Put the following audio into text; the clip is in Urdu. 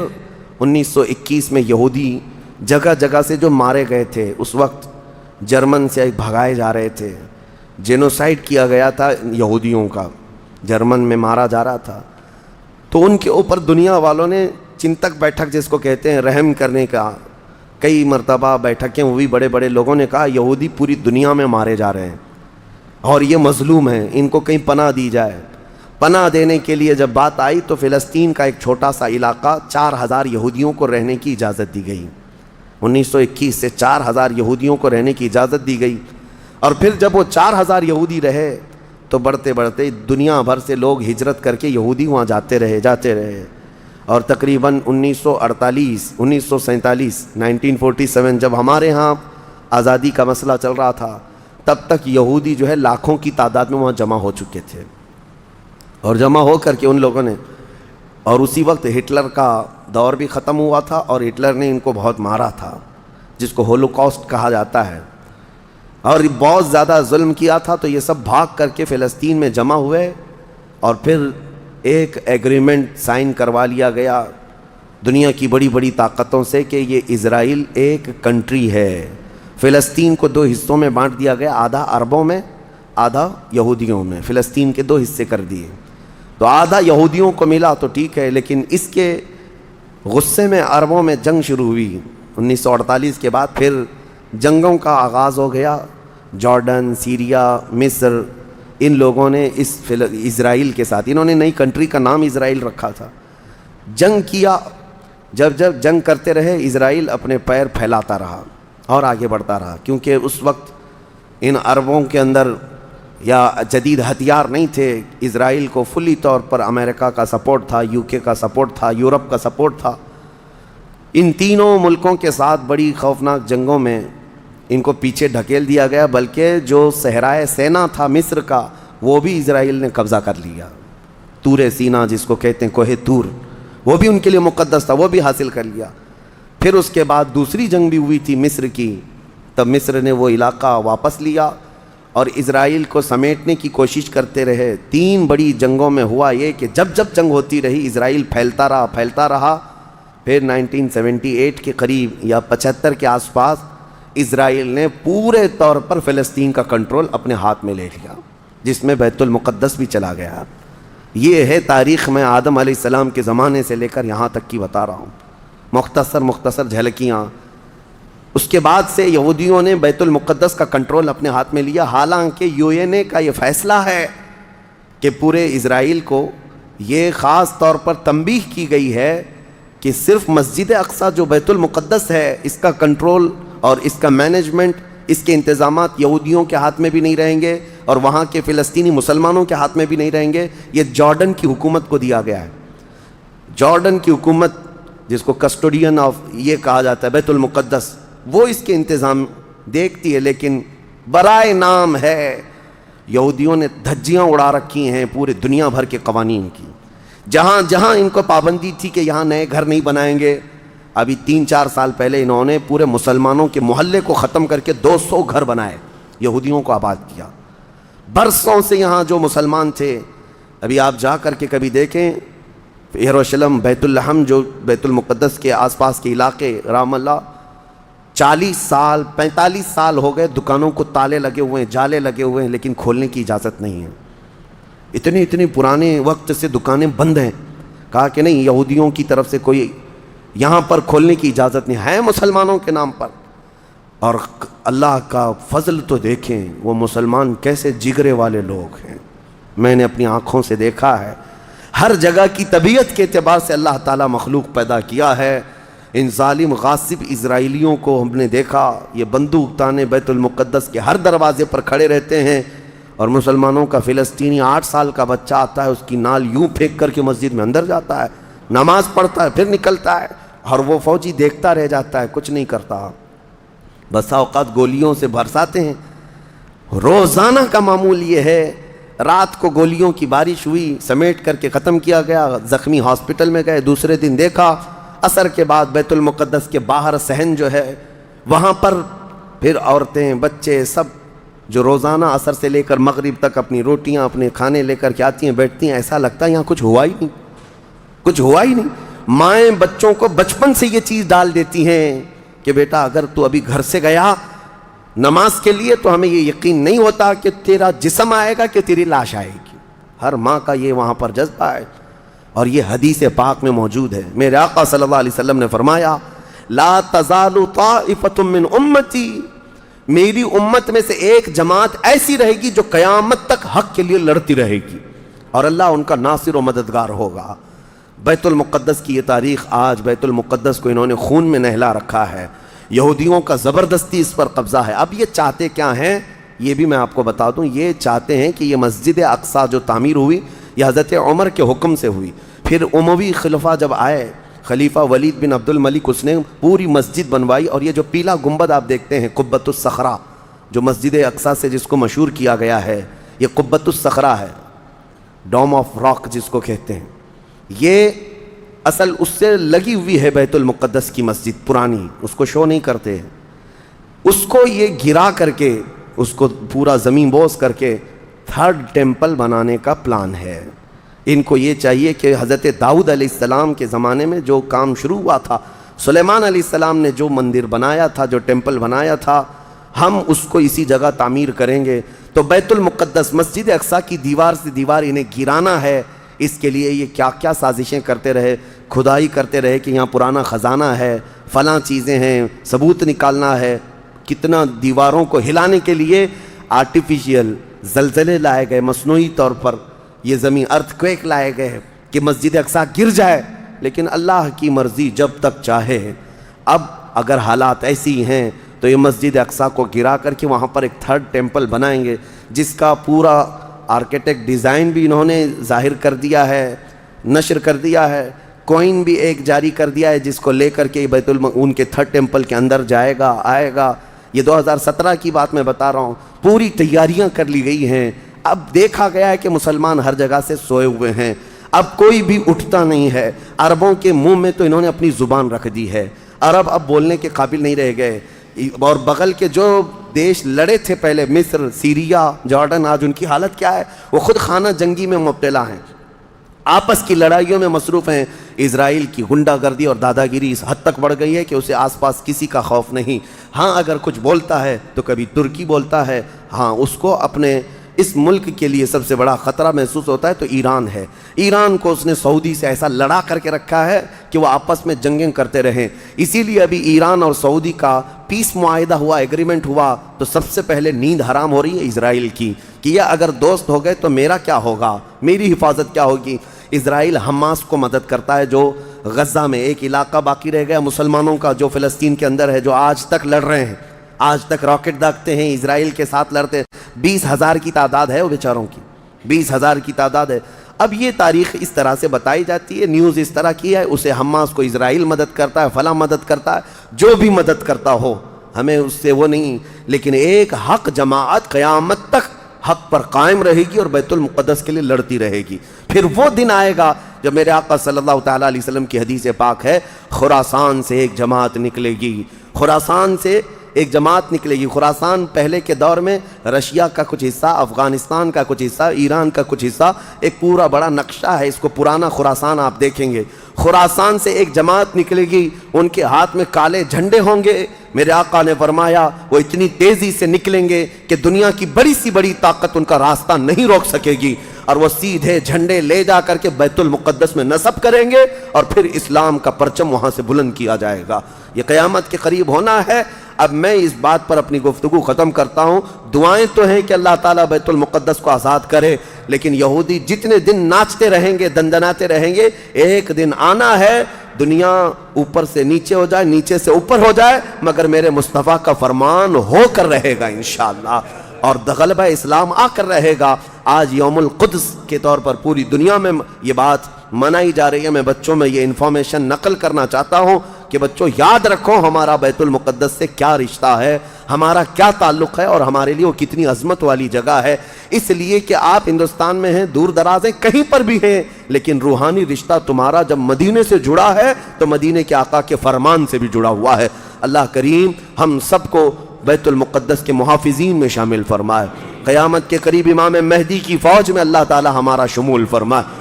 پھر 1921 میں یہودی جگہ جگہ سے جو مارے گئے تھے، اس وقت جرمن سے بھگائے جا رہے تھے، جینوسائیڈ کیا گیا تھا یہودیوں کا، جرمن میں مارا جا رہا تھا، تو ان کے اوپر دنیا والوں نے چنتک بیٹھک جس کو کہتے ہیں رحم کرنے کا کئی مرتبہ بیٹھکیں ہوئی، بڑے بڑے لوگوں نے کہا یہودی پوری دنیا میں مارے جا رہے ہیں اور یہ مظلوم ہیں، ان کو کہیں پناہ دی جائے۔ پناہ دینے کے لیے جب بات آئی تو فلسطین کا ایک چھوٹا سا علاقہ 4000 یہودیوں کو رہنے کی اجازت دی گئی۔ 1921 سے 4000 یہودیوں کو رہنے کی اجازت دی گئی، اور پھر جب وہ 4000 یہودی رہے تو بڑھتے بڑھتے دنیا بھر سے لوگ ہجرت کر کے یہودی وہاں جاتے رہے، اور تقریباً 1947 جب ہمارے ہاں آزادی کا مسئلہ چل رہا تھا، تب تک یہودی جو ہے لاکھوں کی تعداد میں وہاں جمع ہو چکے تھے، اور جمع ہو کر کے ان لوگوں نے، اور اسی وقت ہٹلر کا دور بھی ختم ہوا تھا اور ہٹلر نے ان کو بہت مارا تھا، جس کو ہولوکاسٹ کہا جاتا ہے، اور بہت زیادہ ظلم کیا تھا، تو یہ سب بھاگ کر کے فلسطین میں جمع ہوئے، اور پھر ایک ایگریمنٹ سائن کروا لیا گیا دنیا کی بڑی بڑی طاقتوں سے کہ یہ اسرائیل ایک کنٹری ہے۔ فلسطین کو 2 حصوں میں بانٹ دیا گیا، آدھا عربوں میں آدھا یہودیوں میں، فلسطین کے 2 حصے کر دیے، تو آدھا یہودیوں کو ملا تو ٹھیک ہے، لیکن اس کے غصے میں عربوں میں جنگ شروع ہوئی 1948 کے بعد، پھر جنگوں کا آغاز ہو گیا، جارڈن، سیریا، مصر، ان لوگوں نے اسرائیل کے ساتھ، انہوں نے نئی کنٹری کا نام اسرائیل رکھا تھا، جنگ کیا، جب جنگ کرتے رہے اسرائیل اپنے پیر پھیلاتا رہا اور آگے بڑھتا رہا، کیونکہ اس وقت ان عربوں کے اندر یا جدید ہتھیار نہیں تھے، اسرائیل کو فلی طور پر امریکہ کا سپورٹ تھا، UK کا سپورٹ تھا، یورپ کا سپورٹ تھا، ان تینوں ملکوں کے ساتھ بڑی خوفناک جنگوں میں ان کو پیچھے ڈھکیل دیا گیا، بلکہ جو صحرائے سینا تھا مصر کا وہ بھی اسرائیل نے قبضہ کر لیا، طور سینا جس کو کہتے ہیں، کوہ طور، وہ بھی ان کے لیے مقدس تھا، وہ بھی حاصل کر لیا۔ پھر اس کے بعد دوسری جنگ بھی ہوئی تھی مصر کی، تب مصر نے وہ علاقہ واپس لیا اور اسرائیل کو سمیٹنے کی کوشش کرتے رہے۔ 3 بڑی جنگوں میں ہوا یہ کہ جب جنگ ہوتی رہی اسرائیل پھیلتا رہا، پھر 1978 کے قریب یا 75 کے آس پاس اسرائیل نے پورے طور پر فلسطین کا کنٹرول اپنے ہاتھ میں لے لیا، جس میں بیت المقدس بھی چلا گیا۔ یہ ہے تاریخ میں آدم علیہ السلام کے زمانے سے لے کر یہاں تک کی بتا رہا ہوں، مختصر جھلکیاں۔ اس کے بعد سے یہودیوں نے بیت المقدس کا کنٹرول اپنے ہاتھ میں لیا، حالانکہ UN کا یہ فیصلہ ہے کہ پورے اسرائیل کو یہ خاص طور پر تنبیہ کی گئی ہے کہ صرف مسجد اقصیٰ جو بیت المقدس ہے، اس کا کنٹرول اور اس کا مینجمنٹ، اس کے انتظامات یہودیوں کے ہاتھ میں بھی نہیں رہیں گے اور وہاں کے فلسطینی مسلمانوں کے ہاتھ میں بھی نہیں رہیں گے، یہ جارڈن کی حکومت کو دیا گیا ہے۔ جارڈن کی حکومت جس کو کسٹوڈین آف یہ کہا جاتا ہے بیت المقدس، وہ اس کے انتظام دیکھتی ہے، لیکن برائے نام ہے یہودیوں نے دھجیاں اڑا رکھی ہیں پورے دنیا بھر کے قوانین کی، جہاں ان کو پابندی تھی کہ یہاں نئے گھر نہیں بنائیں گے، ابھی 3-4 سال پہلے انہوں نے پورے مسلمانوں کے محلے کو ختم کر کے 200 گھر بنائے، یہودیوں کو آباد کیا۔ برسوں سے یہاں جو مسلمان تھے، ابھی آپ جا کر کے کبھی دیکھیں یروشلم، بیت الحم، جو بیت المقدس کے آس پاس کے علاقے، رام اللہ، 40 سال 45 سال ہو گئے دکانوں کو تالے لگے ہوئے ہیں، جالے لگے ہوئے ہیں، لیکن کھولنے کی اجازت نہیں ہے۔ اتنے پرانے وقت سے دکانیں بند ہیں، کہا کہ نہیں، یہودیوں کی طرف سے کوئی یہاں پر کھولنے کی اجازت نہیں ہے، مسلمانوں کے نام پر۔ اور اللہ کا فضل تو دیکھیں، وہ مسلمان کیسے جگرے والے لوگ ہیں، میں نے اپنی آنکھوں سے دیکھا ہے۔ ہر جگہ کی طبیعت کے اعتبار سے اللہ تعالیٰ مخلوق پیدا کیا ہے۔ ان ظالم غاصب اسرائیلیوں کو ہم نے دیکھا، یہ بندوق تانے بیت المقدس کے ہر دروازے پر کھڑے رہتے ہیں، اور مسلمانوں کا فلسطینی 8 سال کا بچہ آتا ہے، اس کی نال یوں پھینک کر کے مسجد میں اندر جاتا ہے، نماز پڑھتا ہے، پھر نکلتا ہے، اور وہ فوجی دیکھتا رہ جاتا ہے، کچھ نہیں کرتا۔ بسا اوقات گولیوں سے برساتے ہیں، روزانہ کا معمول یہ ہے۔ رات کو گولیوں کی بارش ہوئی، سمیٹ کر کے ختم کیا گیا، زخمی ہاسپٹل میں گئے، دوسرے دن دیکھا عصر کے بعد بیت المقدس کے باہر صحن جو ہے وہاں پر پھر عورتیں، بچے، سب جو روزانہ عصر سے لے کر مغرب تک اپنی روٹیاں، اپنے کھانے لے کر کے آتی ہیں، بیٹھتی ہیں، ایسا لگتا ہے یہاں کچھ ہوا ہی نہیں، مائیں بچوں کو بچپن سے یہ چیز ڈال دیتی ہیں کہ بیٹا اگر تو ابھی گھر سے گیا نماز کے لیے تو ہمیں یہ یقین نہیں ہوتا کہ تیرا جسم آئے گا کہ تیری لاش آئے گی. ہر ماں کا یہ وہاں پر جذبہ ہے، اور یہ حدیث پاک میں موجود ہے. میرے آقا صلی اللہ علیہ وسلم نے فرمایا لا تزال طائفۃ من امتی، میری امت میں سے ایک جماعت ایسی رہے گی جو قیامت تک حق کے لیے لڑتی رہے گی، اور اللہ ان کا ناصر و مددگار ہوگا. بیت المقدس کی یہ تاریخ آج، بیت المقدس کو انہوں نے خون میں نہلا رکھا ہے، یہودیوں کا زبردستی اس پر قبضہ ہے. اب یہ چاہتے کیا ہیں یہ بھی میں آپ کو بتا دوں. یہ چاہتے ہیں کہ یہ مسجد اقصیٰ جو تعمیر ہوئی یہ حضرت عمر کے حکم سے ہوئی. پھر اموی خلفاء جب آئے، خلیفہ ولید بن عبد الملک، اس نے پوری مسجد بنوائی، اور یہ جو پیلا گنبد آپ دیکھتے ہیں قبۃ الصخرہ جو مسجد اقصیٰ سے جس کو مشہور کیا گیا ہے، یہ قبۃ الصخرہ ہے، ڈوم آف راک جس کو کہتے ہیں. یہ اصل اس سے لگی ہوئی ہے بیت المقدس کی مسجد پرانی، اس کو شو نہیں کرتے. اس کو یہ گرا کر کے، اس کو پورا زمین بوس کر کے تھرڈ ٹیمپل بنانے کا پلان ہے. ان کو یہ چاہیے کہ حضرت داؤد علیہ السلام کے زمانے میں جو کام شروع ہوا تھا، سلیمان علیہ السلام نے جو مندر بنایا تھا، جو ٹیمپل بنایا تھا، ہم اس کو اسی جگہ تعمیر کریں گے. تو بیت المقدس مسجد اقصیٰ کی دیوار سے دیوار انہیں گرانا ہے. اس کے لیے یہ کیا کیا سازشیں کرتے رہے، کھدائی کرتے رہے کہ یہاں پرانا خزانہ ہے، فلاں چیزیں ہیں، ثبوت نکالنا ہے. کتنا دیواروں کو ہلانے کے لیے آرٹیفیشیل زلزلے لائے گئے، مصنوعی طور پر یہ زمین ارتھ کویک لائے گئے کہ مسجد اقصیٰ گر جائے. لیکن اللہ کی مرضی جب تک چاہے. اب اگر حالات ایسی ہیں تو یہ مسجد اقصیٰ کو گرا کر کے وہاں پر ایک تھرڈ ٹیمپل بنائیں گے، جس کا پورا آرکیٹیکٹ ڈیزائن بھی انہوں نے ظاہر کر دیا ہے، نشر کر دیا ہے. کوئن بھی ایک جاری کر دیا ہے جس کو لے کر کے ان کے تھرڈ ٹیمپل کے اندر جائے گا، آئے گا. یہ 2017 کی بات میں بتا رہا ہوں. پوری تیاریاں کر لی گئی ہیں. اب دیکھا گیا ہے کہ مسلمان ہر جگہ سے سوئے ہوئے ہیں، اب کوئی بھی اٹھتا نہیں ہے. عربوں کے منہ میں تو انہوں نے اپنی زبان رکھ دی ہے، عرب اب بولنے کے قابل نہیں رہ گئے. اور بغل کے جو دیش لڑے تھے پہلے، مصر، سیریا، جارڈن، آج ان کی حالت کیا ہے؟ وہ خود خانہ جنگی میں مبتلا ہیں، آپس کی لڑائیوں میں مصروف ہیں. اسرائیل کی غنڈہ گردی اور دادا گیری اس حد تک بڑھ گئی ہے کہ اسے آس پاس کسی کا خوف نہیں. ہاں اگر کچھ بولتا ہے تو کبھی ترکی بولتا ہے. ہاں اس کو اپنے اس ملک کے لیے سب سے بڑا خطرہ محسوس ہوتا ہے تو ایران ہے. ایران کو اس نے سعودی سے ایسا لڑا کر کے رکھا ہے کہ وہ آپس میں جنگیں کرتے رہیں. اسی لیے ابھی ایران اور سعودی کا پیس معاہدہ ہوا، ایگریمنٹ ہوا، تو سب سے پہلے نیند حرام ہو رہی ہے اسرائیل کی کہ یہ اگر دوست ہو گئے تو میرا کیا ہوگا، میری حفاظت کیا ہوگی. اسرائیل حماس کو مدد کرتا ہے، جو غزہ میں ایک علاقہ باقی رہ گیا مسلمانوں کا جو فلسطین کے اندر ہے، جو آج تک لڑ رہے ہیں، آج تک راکٹ داغتے ہیں، اسرائیل کے ساتھ لڑتے ہیں. 20,000 کی تعداد ہے وہ بیچاروں کی، 20,000 کی تعداد ہے. اب یہ تاریخ اس طرح سے بتائی جاتی ہے، نیوز اس طرح کی ہے، اسے حماس کو اسرائیل مدد کرتا ہے، فلاں مدد کرتا ہے، جو بھی مدد کرتا ہو ہمیں اس سے وہ نہیں. لیکن ایک حق جماعت قیامت تک حق پر قائم رہے گی اور بیت المقدس کے لیے لڑتی رہے گی. پھر وہ دن آئے گا جب میرے آقا صلی اللہ تعالیٰ علیہ وسلم کی حدیث پاک ہے، خراسان سے ایک جماعت نکلے گی، خراسان سے ایک جماعت نکلے گی. خراسان پہلے کے دور میں رشیا کا کچھ حصہ، افغانستان کا کچھ حصہ، ایران کا کچھ حصہ، ایک پورا بڑا نقشہ ہے. اس کو پرانا خراسان آپ دیکھیں گے. خراسان سے ایک جماعت نکلے گی، ان کے ہاتھ میں کالے جھنڈے ہوں گے. میرے آقا نے فرمایا وہ اتنی تیزی سے نکلیں گے کہ دنیا کی بڑی سی بڑی طاقت ان کا راستہ نہیں روک سکے گی، اور وہ سیدھے جھنڈے لے جا کر کے بیت المقدس میں نصب کریں گے، اور پھر اسلام کا پرچم وہاں سے بلند کیا جائے گا. یہ قیامت کے قریب ہونا ہے. اب میں اس بات پر اپنی گفتگو ختم کرتا ہوں. دعائیں تو ہیں کہ اللہ تعالیٰ بیت المقدس کو آزاد کرے، لیکن یہودی جتنے دن ناچتے رہیں گے، دندناتے رہیں گے، ایک دن آنا ہے دنیا اوپر سے نیچے ہو جائے، نیچے سے اوپر ہو جائے، مگر میرے مصطفیٰ کا فرمان ہو کر رہے گا انشاءاللہ، اور غلبہ اسلام آ کر رہے گا. آج یوم القدس کے طور پر پوری دنیا میں یہ بات منائی جا رہی ہے. میں بچوں میں یہ انفارمیشن نقل کرنا چاہتا ہوں کہ بچوں یاد رکھو ہمارا بیت المقدس سے کیا رشتہ ہے، ہمارا کیا تعلق ہے، اور ہمارے لیے وہ کتنی عظمت والی جگہ ہے. اس لیے کہ آپ ہندوستان میں ہیں، دور دراز ہیں، کہیں پر بھی ہیں، لیکن روحانی رشتہ تمہارا جب مدینے سے جڑا ہے تو مدینے کے آقا کے فرمان سے بھی جڑا ہوا ہے. اللہ کریم ہم سب کو بیت المقدس کے محافظین میں شامل فرمائے. قیامت کے قریب امام مہدی کی فوج میں اللہ تعالی ہمارا شمول فرمائے.